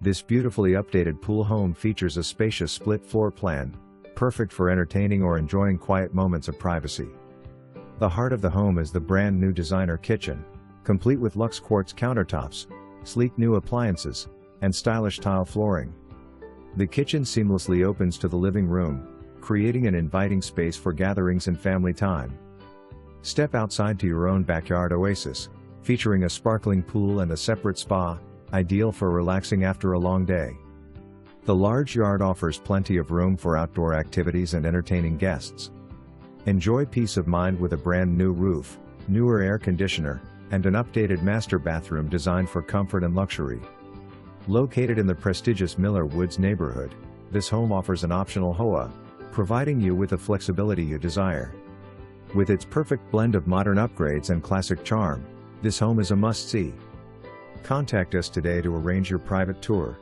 This beautifully updated pool home features a spacious split floor plan, perfect for entertaining or enjoying quiet moments of privacy. The heart of the home is the brand new designer kitchen, complete with luxe quartz countertops, sleek new appliances, and stylish tile flooring. The kitchen seamlessly opens to the living room, creating an inviting space for gatherings and family time. Step outside to your own backyard oasis, featuring a sparkling pool and a separate spa, ideal for relaxing after a long day. The large yard offers plenty of room for outdoor activities and entertaining guests. Enjoy peace of mind with a brand new roof, newer air conditioner, and an updated master bathroom designed for comfort and luxury. Located in the prestigious Miller Woods neighborhood, this home offers an optional HOA, providing you with the flexibility you desire. With its perfect blend of modern upgrades and classic charm, this home is a must-see. Contact us today to arrange your private tour.